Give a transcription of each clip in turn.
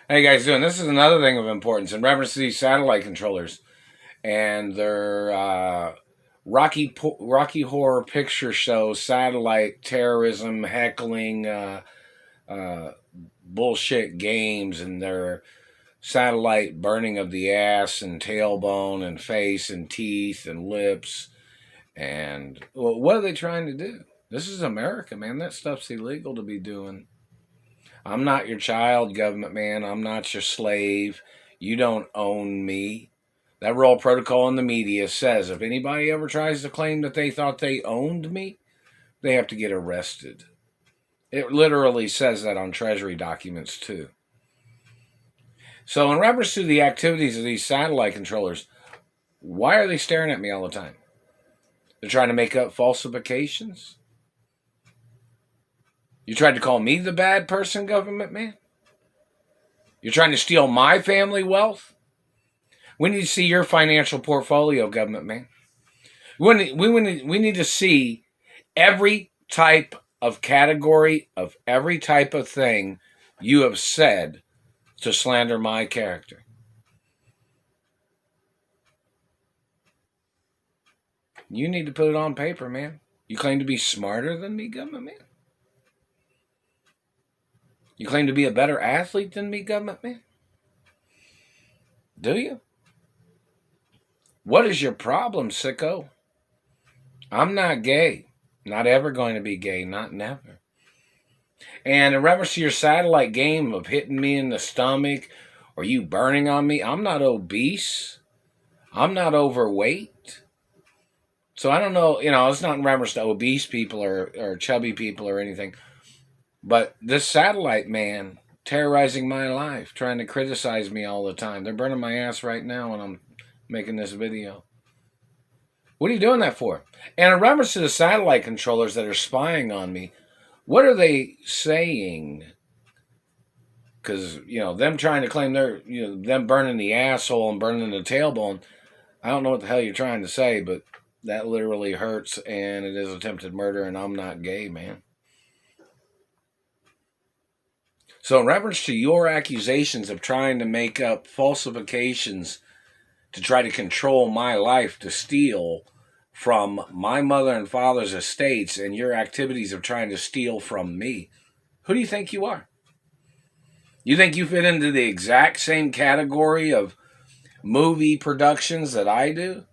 How you guys doing? This is another thing of importance in reference to these satellite controllers and their Rocky Horror Picture Show satellite terrorism heckling uh, bullshit games and their satellite burning of the ass and tailbone and face and teeth and lips. And well, what are they trying to do? This is America, man. That stuff's illegal to be doing. I'm not your child, government man. I'm not your slave. You don't own me. That role protocol in the media says if anybody ever tries to claim that they thought they owned me, they have to get arrested. It literally says that on Treasury documents, too. So, in reference to the activities of these satellite controllers, why are they staring at me all the time? They're trying to make up falsifications? You tried to call me the bad person, government man? You're trying to steal my family wealth? We need to see your financial portfolio, government man. We need to see every type of category of every type of thing you have said to slander my character. You need to put it on paper, man. You claim to be smarter than me, government man? You claim to be a better athlete than me, government man? Do you? What is your problem, sicko? I'm not gay. Not ever going to be gay. Not never. And in reference to your satellite game of hitting me in the stomach or you burning on me, I'm not obese. I'm not overweight. So I don't know, it's not in reference to obese people or chubby people or anything. But this satellite man terrorizing my life, trying to criticize me all the time. They're burning my ass right now when I'm making this video. What are you doing that for? And in reference to the satellite controllers that are spying on me, what are they saying? Because, them trying to claim them burning the asshole and burning the tailbone, I don't know what the hell you're trying to say, but that literally hurts and it is attempted murder and I'm not gay, man. So in reference to your accusations of trying to make up falsifications to try to control my life, to steal from my mother and father's estates, and your activities of trying to steal from me, who do you think you are? You think you fit into the exact same category of movie productions that I do?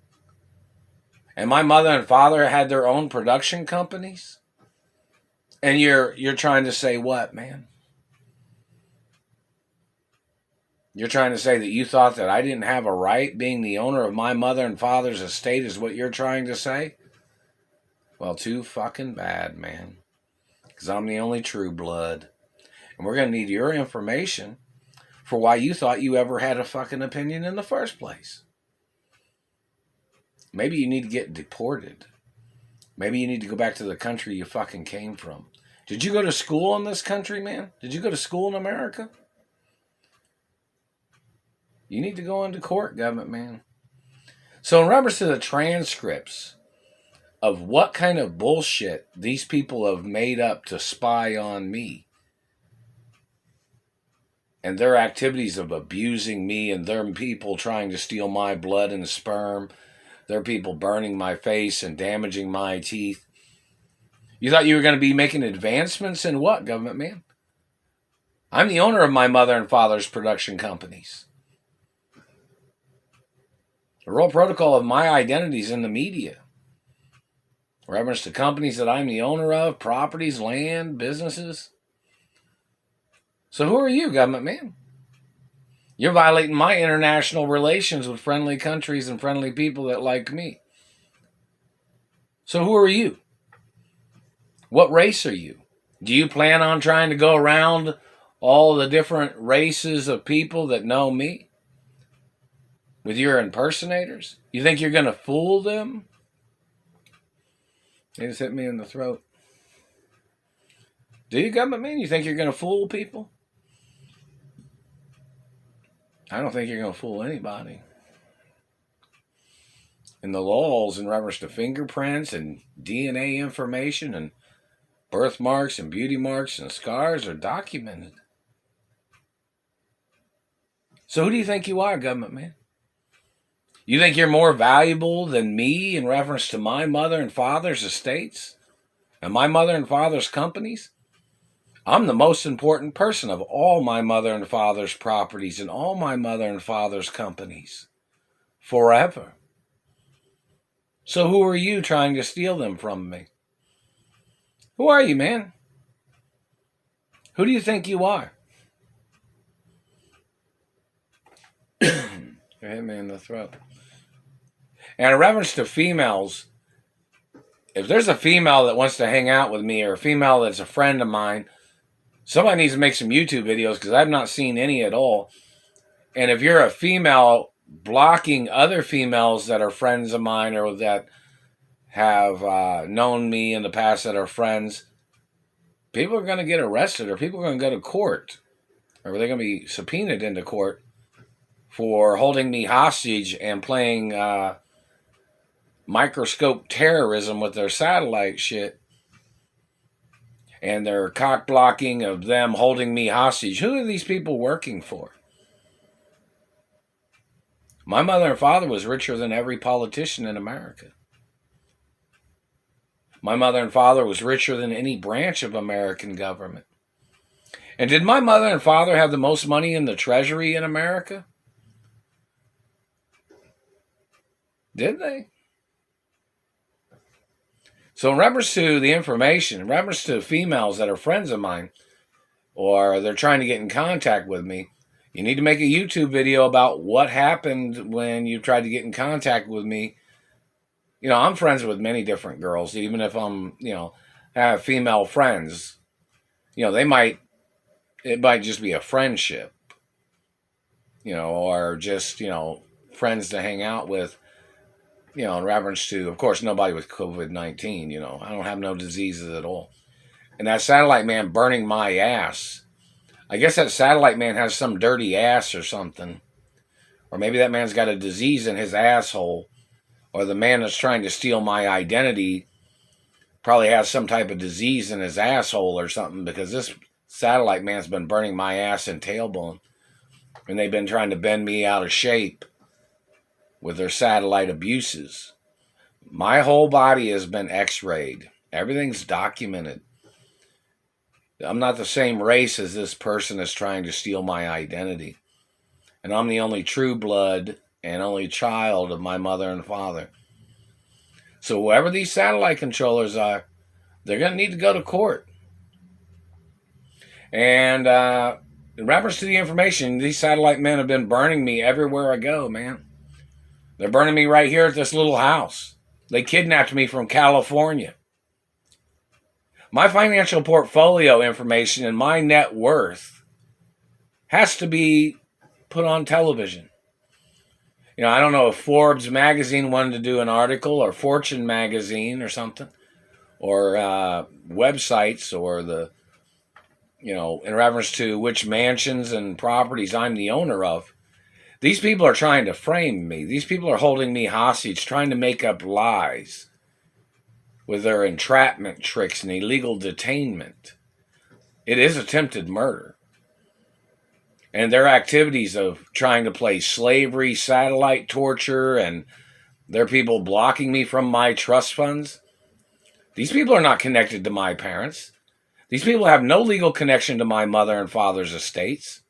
And my mother and father had their own production companies? And you're trying to say what, man? You're trying to say that you thought that I didn't have a right being the owner of my mother and father's estate is what you're trying to say? Well, too fucking bad, man. Because I'm the only true blood. And we're going to need your information for why you thought you ever had a fucking opinion in the first place. Maybe you need to get deported. Maybe you need to go back to the country you fucking came from. Did you go to school in this country, man? Did you go to school in America? You need to go into court, government man. So in reference to the transcripts of what kind of bullshit these people have made up to spy on me and their activities of abusing me and their people trying to steal my blood and sperm, their people burning my face and damaging my teeth. You thought you were going to be making advancements in what, government man? I'm the owner of my mother and father's production companies. The role protocol of my identity is in the media. Reference to companies that I'm the owner of, properties, land, businesses. So who are you, government man? You're violating my international relations with friendly countries and friendly people that like me. So who are you? What race are you? Do you plan on trying to go around all the different races of people that know me with your impersonators? You think you're going to fool them? They just hit me in the throat. Do you, government man? You think you're going to fool people? I don't think you're going to fool anybody. And the laws in reference to fingerprints and DNA information and birthmarks and beauty marks and scars are documented. So who do you think you are, government man? You think you're more valuable than me in reference to my mother and father's estates and my mother and father's companies? I'm the most important person of all my mother and father's properties and all my mother and father's companies forever. So who are you trying to steal them from me? Who are you, man? Who do you think you are? Hit me in the throat. And in reference to females, if there's a female that wants to hang out with me or a female that's a friend of mine, somebody needs to make some YouTube videos because I've not seen any at all. And if you're a female blocking other females that are friends of mine or that have known me in the past that are friends, people are going to get arrested or people are going to go to court or they're going to be subpoenaed into court for holding me hostage and playing microscope terrorism with their satellite shit and their cock blocking of them holding me hostage. Who are these people working for? My mother and father was richer than every politician in America. My mother and father was richer than any branch of American government. And did my mother and father have the most money in the treasury in America? Did they? So in reference to the information, in reference to females that are friends of mine, or they're trying to get in contact with me, you need to make a YouTube video about what happened when you tried to get in contact with me. You know, I'm friends with many different girls, even if I'm, have female friends. It might just be a friendship, or just, friends to hang out with, in reference to, of course, nobody with COVID-19, I don't have no diseases at all. And that satellite man burning my ass, I guess that satellite man has some dirty ass or something. Or maybe that man's got a disease in his asshole. Or the man that's trying to steal my identity probably has some type of disease in his asshole or something, because this satellite man's been burning my ass and tailbone. And they've been trying to bend me out of shape with their satellite abuses. My whole body has been x-rayed. Everything's documented. I'm not the same race as this person that's trying to steal my identity. And I'm the only true blood and only child of my mother and father. So whoever these satellite controllers are, they're going to need to go to court. And in reference to the information, these satellite men have been burning me everywhere I go, man. They're burning me right here at this little house. They kidnapped me from California. My financial portfolio information and my net worth has to be put on television. I don't know if Forbes magazine wanted to do an article, or Fortune magazine or something, or websites, or in reference to which mansions and properties I'm the owner of. These people are trying to frame me. These people are holding me hostage, trying to make up lies with their entrapment tricks and illegal detainment. It is attempted murder. And their activities of trying to play slavery, satellite torture, and their people blocking me from my trust funds. These people are not connected to my parents. These people have no legal connection to my mother and father's estates.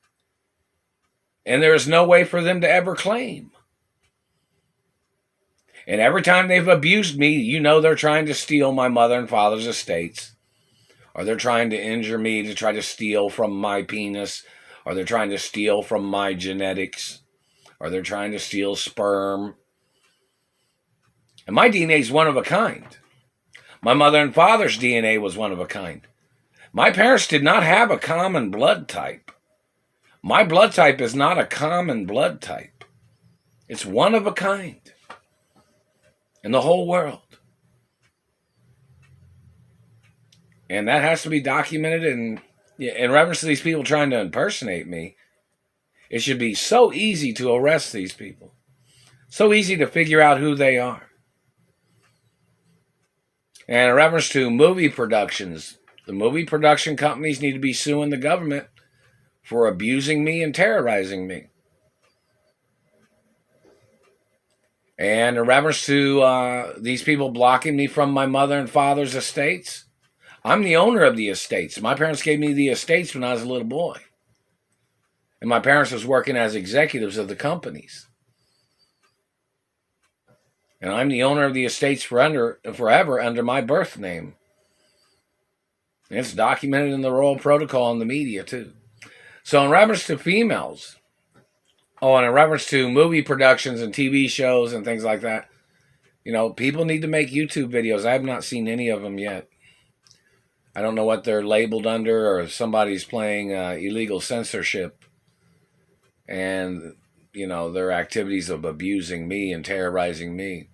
And there is no way for them to ever claim. And every time they've abused me, they're trying to steal my mother and father's estates. Or they're trying to injure me to try to steal from my penis. Or they're trying to steal from my genetics. Or they're trying to steal sperm. And my DNA is one of a kind. My mother and father's DNA was one of a kind. My parents did not have a common blood type. My blood type is not a common blood type. It's one of a kind in the whole world. And that has to be documented. And in reference to these people trying to impersonate me, it should be so easy to arrest these people. So easy to figure out who they are. And in reference to movie productions, the movie production companies need to be suing the government for abusing me and terrorizing me. And in reference to these people blocking me from my mother and father's estates, I'm the owner of the estates. My parents gave me the estates when I was a little boy. And my parents was working as executives of the companies. And I'm the owner of the estates forever under my birth name. And it's documented in the royal protocol in the media, too. So in reference to females, and in reference to movie productions and TV shows and things like that, people need to make YouTube videos. I have not seen any of them yet. I don't know what they're labeled under, or if somebody's playing illegal censorship and, their activities of abusing me and terrorizing me.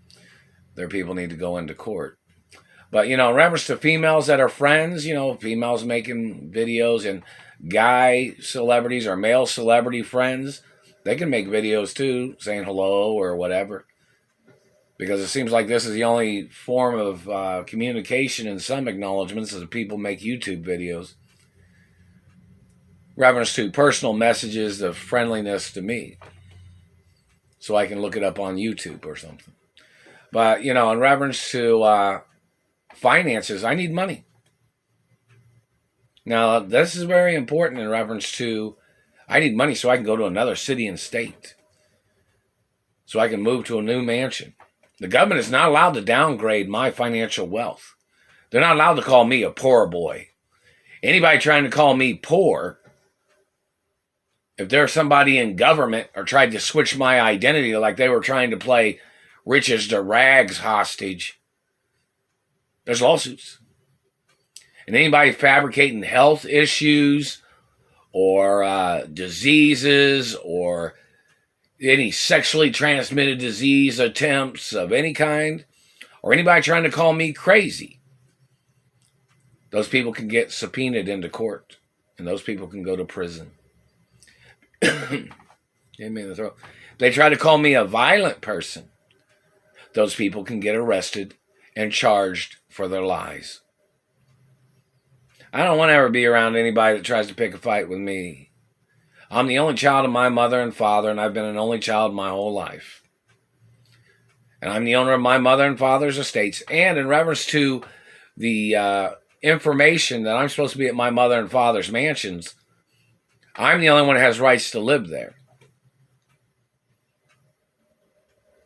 Their people need to go into court. But, in reference to females that are friends, females making videos and guy celebrities or male celebrity friends, they can make videos too, saying hello or whatever. Because it seems like this is the only form of communication and some acknowledgments is that people make YouTube videos. Reference to personal messages of friendliness to me. So I can look it up on YouTube or something. But, in reference to finances, I need money. Now, this is very important in reference to I need money so I can go to another city and state. So I can move to a new mansion. The government is not allowed to downgrade my financial wealth. They're not allowed to call me a poor boy. Anybody trying to call me poor, if there's somebody in government or tried to switch my identity like they were trying to play riches to rags hostage, there's lawsuits. And anybody fabricating health issues or diseases or any sexually transmitted disease attempts of any kind, or anybody trying to call me crazy, those people can get subpoenaed into court, and those people can go to prison. Hit me in the throat. If they try to call me a violent person, those people can get arrested and charged for their lies. I don't want to ever be around anybody that tries to pick a fight with me. I'm the only child of my mother and father, and I've been an only child my whole life. And I'm the owner of my mother and father's estates. And in reference to the information that I'm supposed to be at my mother and father's mansions, I'm the only one that has rights to live there.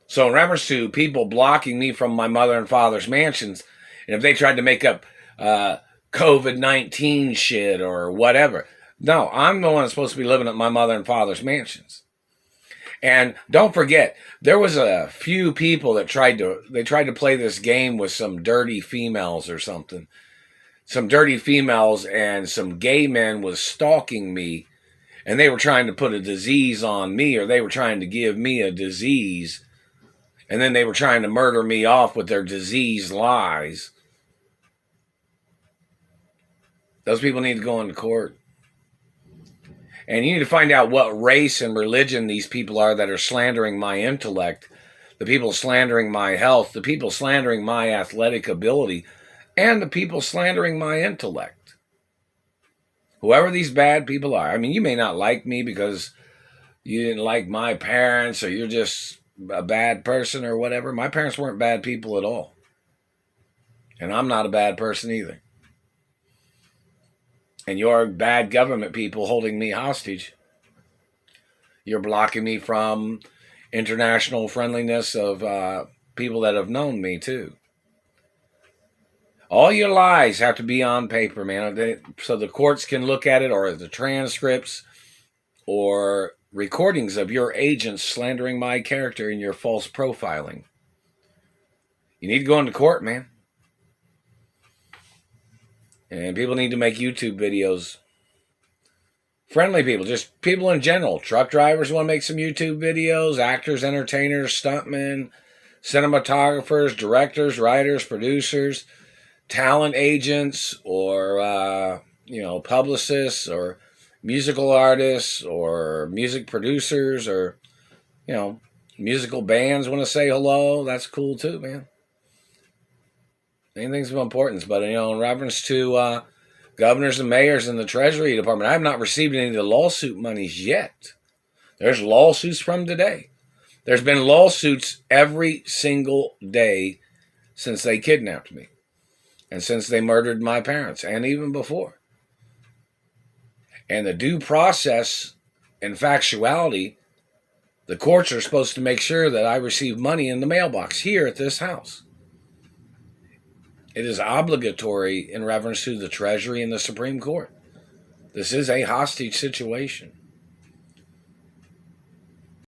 So in reference to people blocking me from my mother and father's mansions, and if they tried to make up COVID-19 shit or whatever, no, I'm the one that's supposed to be living at my mother and father's mansions. And don't forget, there was a few people that tried to play this game with some dirty females or something. Some dirty females and some gay men was stalking me, and they were trying to put a disease on me, or they were trying to give me a disease, and then they were trying to murder me off with their disease lies. Those people need to go into court. And you need to find out what race and religion these people are that are slandering my intellect, the people slandering my health, the people slandering my athletic ability, and the people slandering my intellect. Whoever these bad people are. I mean, you may not like me because you didn't like my parents or you're just a bad person or whatever. My parents weren't bad people at all. And I'm not a bad person either. And you're bad government people holding me hostage. You're blocking me from international friendliness of people that have known me too. All your lies have to be on paper, man, so the courts can look at it, or the transcripts or recordings of your agents slandering my character in your false profiling. You need to go into court, man. And people need to make YouTube videos. Friendly people, just people in general. Truck drivers want to make some YouTube videos. Actors, entertainers, stuntmen, cinematographers, directors, writers, producers, talent agents, or publicists, or musical artists, or music producers, or musical bands want to say hello. That's cool too, man. Anything's of importance, but in reference to governors and mayors in the Treasury Department, I have not received any of the lawsuit monies yet. There's lawsuits from today. There's been lawsuits every single day since they kidnapped me and since they murdered my parents and even before. And the due process and factuality, the courts are supposed to make sure that I receive money in the mailbox here at this house. It is obligatory in reference to the Treasury and the Supreme Court. This is a hostage situation.